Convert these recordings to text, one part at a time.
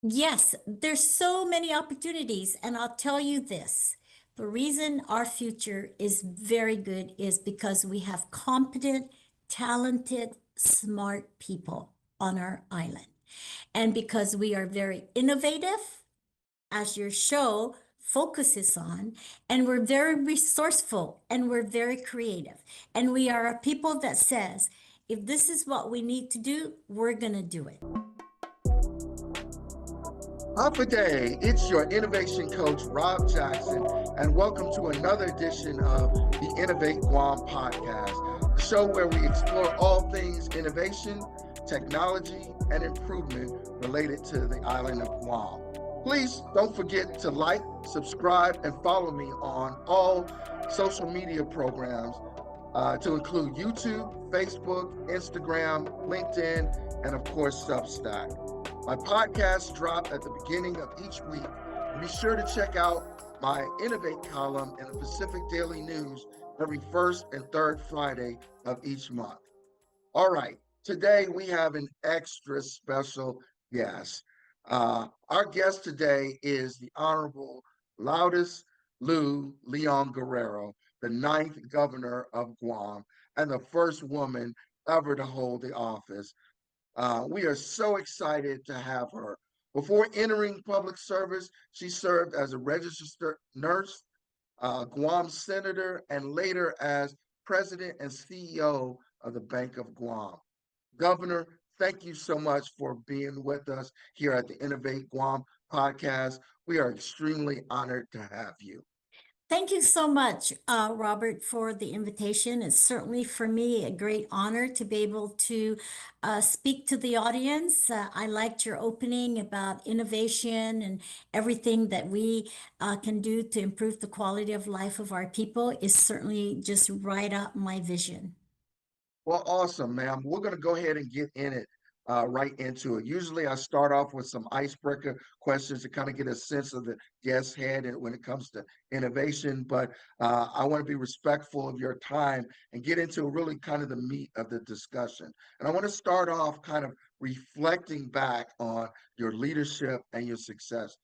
Yes, there's so many opportunities, and I'll tell you this. The reason our future is very good is because we have competent, talented, smart people on our island. And because we are very innovative, as your show focuses on, and we're very resourceful and we're very creative. And we are a people that says, if this is what we need to do, we're going to do it. Day, it's your innovation coach, Rob Jackson, and welcome to another edition of the Innovate Guam podcast, the show where we explore all things innovation, technology, and improvement related to the island of Guam. Please don't forget to like, subscribe, and follow me on all social media programs to include YouTube, Facebook, Instagram, LinkedIn, and of course, Substack. My podcasts drop at the beginning of each week. And be sure to check out my Innovate column in the Pacific Daily News every first and third Friday of each month. All right, today we have an extra special guest. Our guest today is the Honorable Lourdes Leon Guerrero, the ninth governor of Guam and the first woman ever to hold the office. We are so excited to have her. Before entering public service, she served as a registered nurse, Guam senator, and later as president and CEO of the Bank of Guam. Governor, thank you so much for being with us here at the Innovate Guam podcast. We are extremely honored to have you. Thank you so much, Robert, for the invitation. It's certainly for me a great honor to be able to speak to the audience. I liked your opening about innovation and everything that we can do to improve the quality of life of our people is certainly just right up my vision. Well, awesome, ma'am. We're going to go ahead and get in it right into it. Usually, I start off with some icebreaker questions to kind of get a sense of the guest's head and when it comes to innovation. But I want to be respectful of your time and get into really kind of the meat of the discussion. And I want to start off kind of reflecting back on your leadership and your success.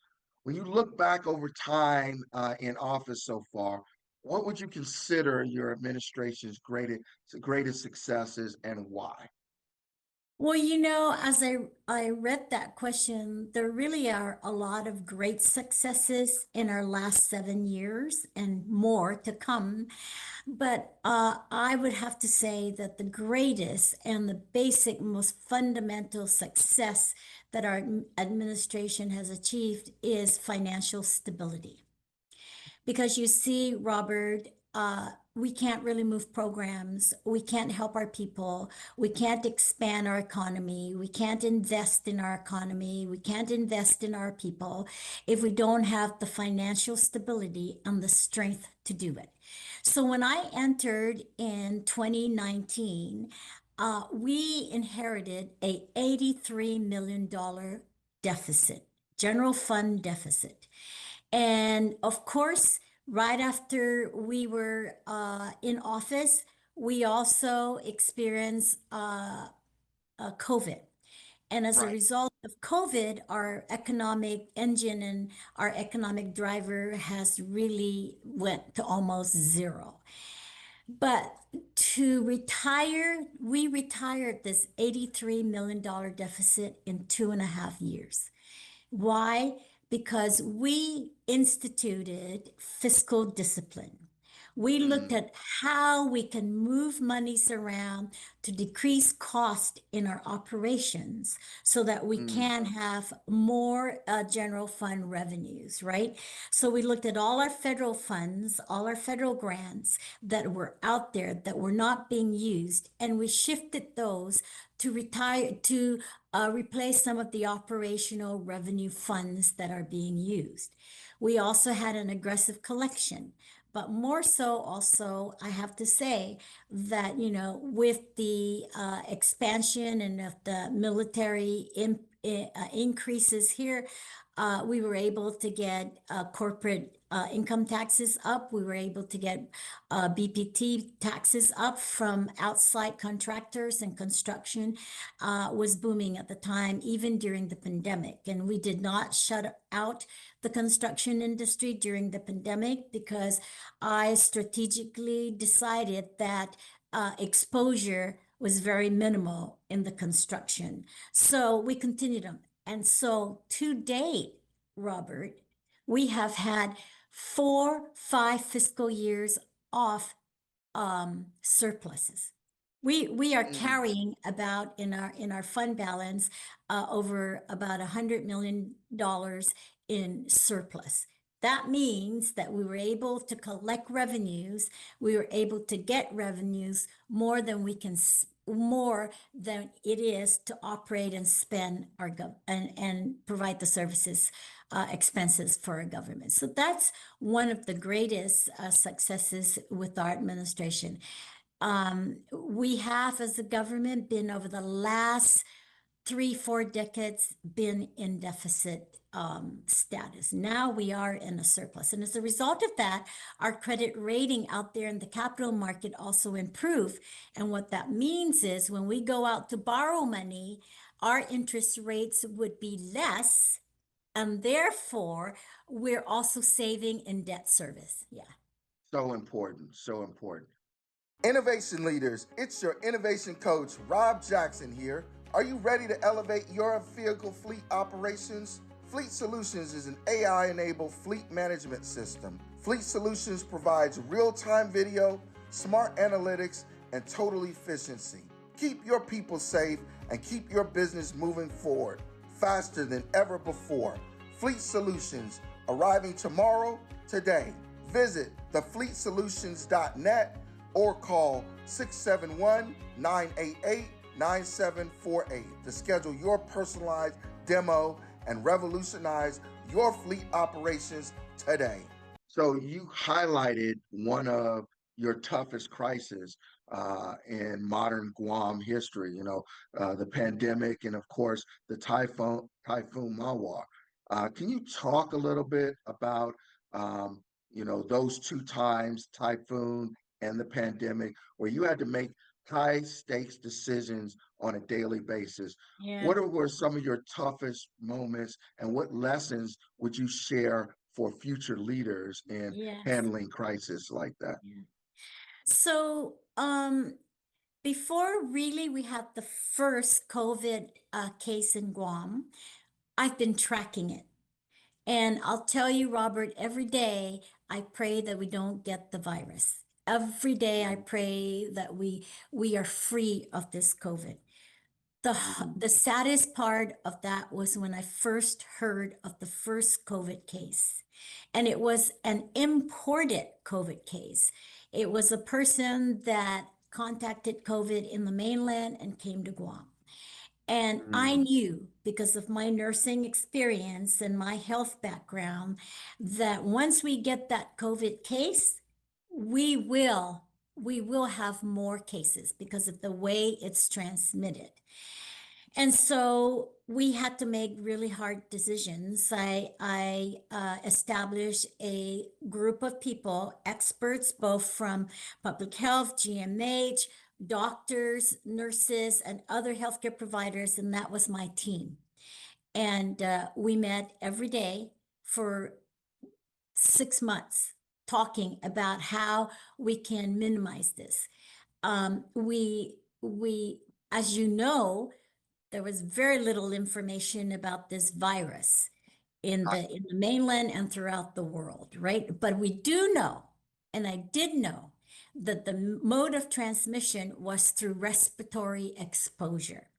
When you look back over time in office so far, what would you consider your administration's greatest successes and why? Well, as I read that question, there really are a lot of great successes in our last 7 years and more to come. But I would have to say that the greatest and the basic, most fundamental success that our administration has achieved is financial stability. Because you see, Robert, we can't really move programs. We can't help our people. We can't expand our economy. We can't invest in our economy. We can't invest in our people if we don't have the financial stability and the strength to do it. So when I entered in 2019, we inherited a $83 million deficit, general fund deficit. And of course, right after we were in office, we also experienced COVID. And as a Right. result of COVID, our economic engine and our economic driver has really went to almost zero. But to retire, we retired this $83 million deficit in 2.5 years. Why? Because we instituted fiscal discipline. We looked Mm, at how we can move monies around to decrease cost in our operations so that we mm, can have more general fund revenues, right? So we looked at all our federal funds, all our federal grants that were out there that were not being used, and we shifted those to retire to replace some of the operational revenue funds that are being used. We also had an aggressive collection. But more so, also, I have to say that, with the expansion and of the military increases here, We were able to get corporate income taxes up. We were able to get BPT taxes up from outside contractors, and construction was booming at the time, even during the pandemic. And we did not shut out the construction industry during the pandemic because I strategically decided that exposure was very minimal in the construction. So we continued them. And so to date, Robert, we have had 5 fiscal years off surpluses. We are Mm. carrying about in our fund balance over about $100 million in surplus. That means that we were able to collect revenues. We were able to get revenues more than we can more than it is to operate and spend our and provide the services expenses for our government. So that's one of the greatest successes with our administration. We have, as a government, been over the last 3, 4 decades been in deficit status. Now we are in a surplus. And as a result of that, our credit rating out there in the capital market also improved. And what that means is when we go out to borrow money, our interest rates would be less. And therefore, we're also saving in debt service. Yeah. So important, so important. Innovation leaders, it's your innovation coach, Rob Jackson here. Are you ready to elevate your vehicle fleet operations? Fleet Solutions is an AI-enabled fleet management system. Fleet Solutions provides real-time video, smart analytics, and total efficiency. Keep your people safe and keep your business moving forward faster than ever before. Fleet Solutions, arriving tomorrow, today. Visit thefleetsolutions.net or call 671-988-9748 to schedule your personalized demo and revolutionize your fleet operations today. So you highlighted one of your toughest crises in modern Guam history, the pandemic and of course the Typhoon Mawar. Can you talk a little bit about, those two times, typhoon and the pandemic, where you had to make high stakes decisions on a daily basis? Yeah. What were some of your toughest moments, and what lessons would you share for future leaders in Yes. handling crisis like that? Yeah. So, before really we had the first COVID case in Guam, I've been tracking it. And I'll tell you, Robert, every day I pray that we don't get the virus. Every day I pray that we are free of this COVID. The saddest part of that was when I first heard of the first COVID case. And it was an imported COVID case. It was a person that contacted COVID in the mainland and came to Guam. And I knew, because of my nursing experience and my health background, that once we get that COVID case, we will have more cases because of the way it's transmitted. And so we had to make really hard decisions. I established a group of people, experts, both from public health, GMH, doctors, nurses, and other healthcare providers, and that was my team. And we met every day for 6 months talking about how we can minimize this. As you know, there was very little information about this virus in the mainland and throughout the world, right? But we do know, and I did know, that the mode of transmission was through respiratory exposure.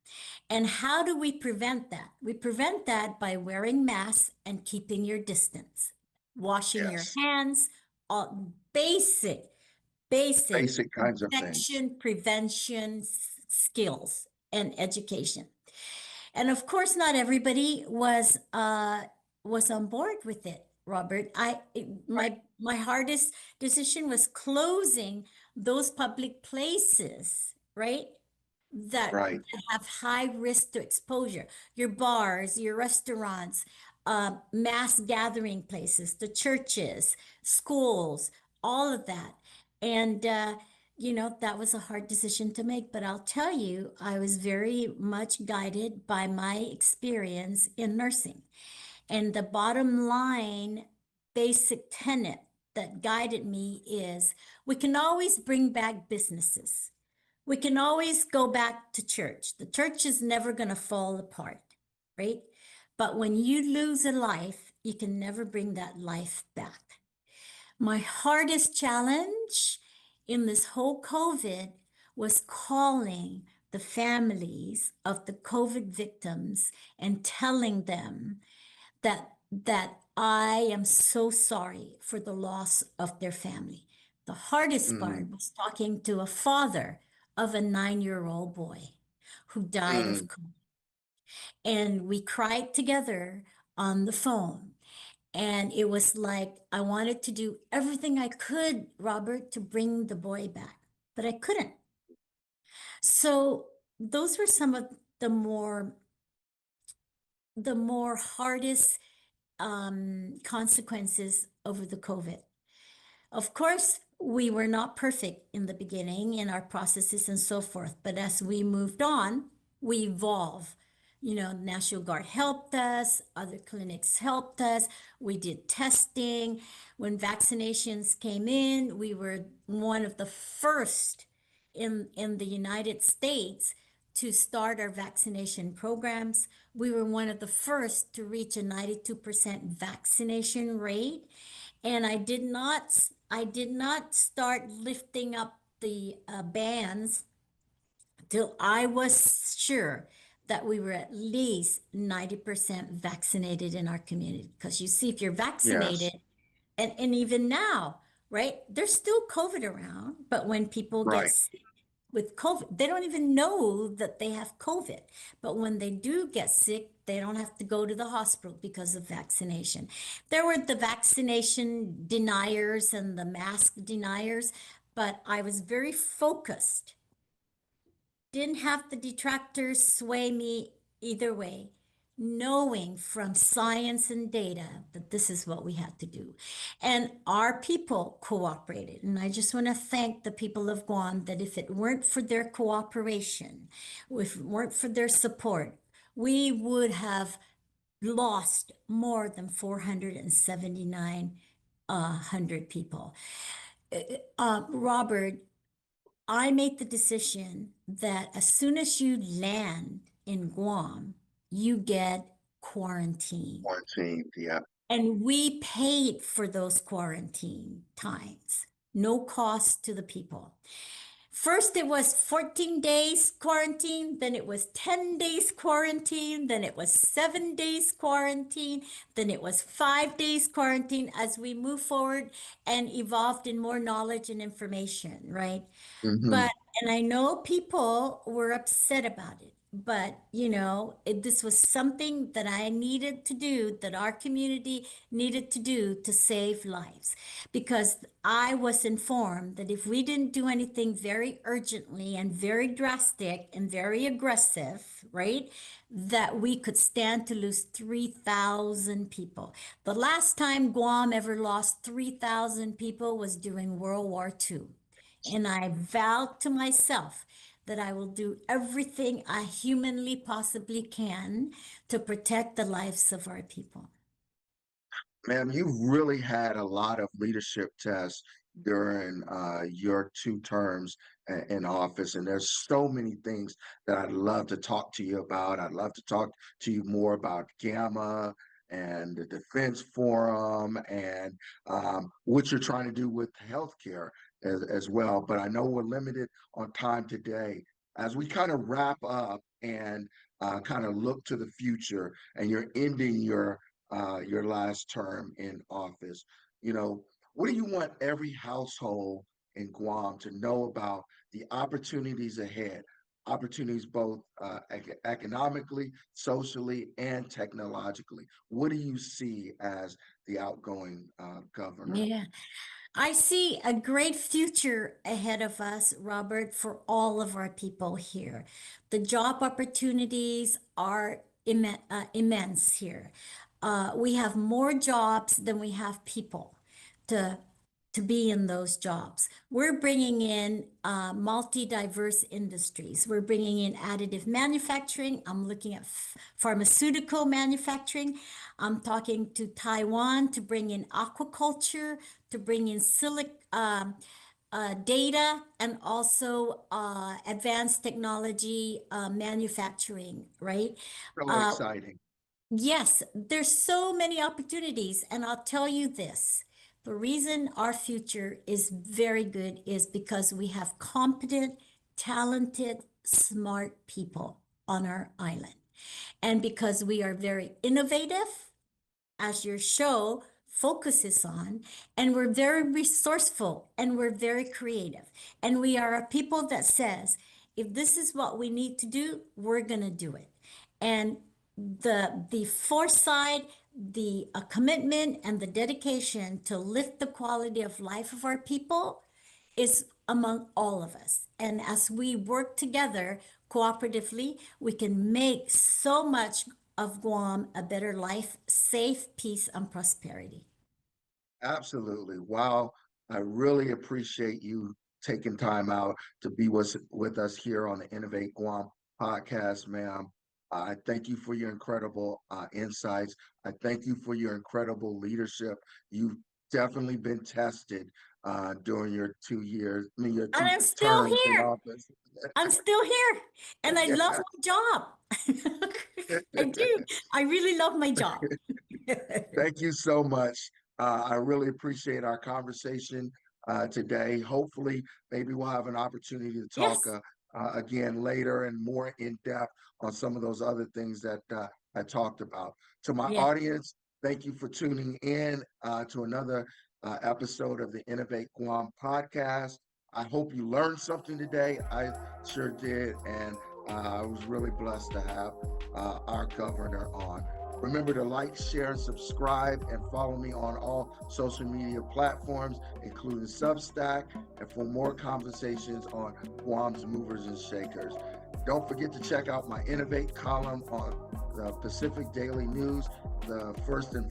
And how do we prevent that? We prevent that by wearing masks and keeping your distance, washing your hands, all basic kinds of things. infection prevention skills and education. And of course, not everybody was on board with it, Robert. My hardest decision was closing those public places, right? That Right. have high risk to exposure. Your bars, your restaurants, mass gathering places, the churches, schools, all of that. And, that was a hard decision to make. But I'll tell you, I was very much guided by my experience in nursing. And the bottom line basic tenet that guided me is we can always bring back businesses. We can always go back to church. The church is never going to fall apart, right? But when you lose a life, you can never bring that life back. My hardest challenge in this whole COVID was calling the families of the COVID victims and telling them that I am so sorry for the loss of their family. The hardest Mm, part was talking to a father of a 9-year-old boy who died of mm. COVID. And we cried together on the phone. And it was like I wanted to do everything I could, Robert, to bring the boy back, but I couldn't. So those were some of the more hardest consequences over the COVID. Of course, we were not perfect in the beginning in our processes and so forth, but as we moved on, we evolved. National Guard helped us, other clinics helped us. We did testing. When vaccinations came in, we were one of the first in the United States to start our vaccination programs. We were one of the first to reach a 92% vaccination rate. And I did not start lifting up the bans till I was sure that we were at least 90% vaccinated in our community. Because you see, if you're Yes, vaccinated, and even now, right, there's still COVID around, but when people get right. sick with COVID, they don't even know that they have COVID. But when they do get sick, they don't have to go to the hospital because of vaccination. There were the vaccination deniers and the mask deniers, but I was very focused, didn't have the detractors sway me either way, knowing from science and data that this is what we had to do. And our people cooperated. And I just want to thank the people of Guam that if it weren't for their cooperation, if it weren't for their support, we would have lost more than 479 hundred people. Robert, I made the decision that as soon as you land in Guam, you get quarantine. Quarantine. Yeah. And we paid for those quarantine times, no cost to the people. First, it was 14 days quarantine, then it was 10 days quarantine, then it was 7 days quarantine, then it was 5 days quarantine as we move forward and evolved in more knowledge and information, right? Hmm. But, and I know people were upset about it, but this was something that I needed to do, that our community needed to do to save lives. Because I was informed that if we didn't do anything very urgently and very drastic and very aggressive, right, that we could stand to lose 3,000 people. The last time Guam ever lost 3,000 people was during World War II. And I vowed to myself that I will do everything I humanly possibly can to protect the lives of our people. Ma'am, you really had a lot of leadership tests during your 2 terms in office, and there's so many things that I'd love to talk to you about. I'd love to talk to you more about Gamma and the Defense Forum and what you're trying to do with healthcare as well. But I know we're limited on time today. As we kind of wrap up and kind of look to the future, and you're ending your last term in office. What do you want every household in Guam to know about the opportunities ahead? Opportunities both economically, socially, and technologically. What do you see as the outgoing governor? Yeah. I see a great future ahead of us, Robert, for all of our people here. The job opportunities are immense here. we have more jobs than we have people to to be in those jobs. We're bringing in multi-diverse industries. We're bringing in additive manufacturing. I'm looking at pharmaceutical manufacturing. I'm talking to Taiwan to bring in aquaculture, to bring in data, and also advanced technology manufacturing, right? So Uh, exciting. Yes, there's so many opportunities, and I'll tell you this. The reason our future is very good is because we have competent, talented, smart people on our island. And because we are very innovative, as your show focuses on, and we're very resourceful and we're very creative. And we are a people that says, if this is what we need to do, we're going to do it. And the foresight, the commitment, and the dedication to lift the quality of life of our people is among all of us. And as we work together cooperatively, we can make so much of Guam a better life, safe, peace, and prosperity. Absolutely. Wow. I really appreciate you taking time out to be with us here on the Innovate Guam podcast, ma'am. I thank you for your incredible insights. I thank you for your incredible leadership. You've definitely been tested during your 2 years, I mean, your And two I'm still terms in here. office. I'm still here. And I love my job. I do. I really love my job. Thank you so much. I really appreciate our conversation today. Hopefully, maybe we'll have an opportunity to talk Yes. again later and more in depth on some of those other things that I talked about. To my Yeah. audience, thank you for tuning in to another episode of the Innovate Guam podcast. I hope you learned something today. I sure did. And I was really blessed to have our governor on. Remember to like, share, and subscribe, and follow me on all social media platforms, including Substack, and for more conversations on Guam's movers and shakers. Don't forget to check out my Innovate column on the Pacific Daily News, the first and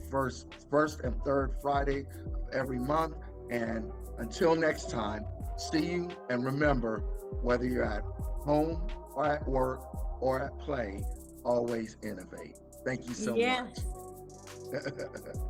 third Friday of every month. And until next time, see you, and remember, whether you're at home or at work or at play, always innovate. Thank you so Yeah. much.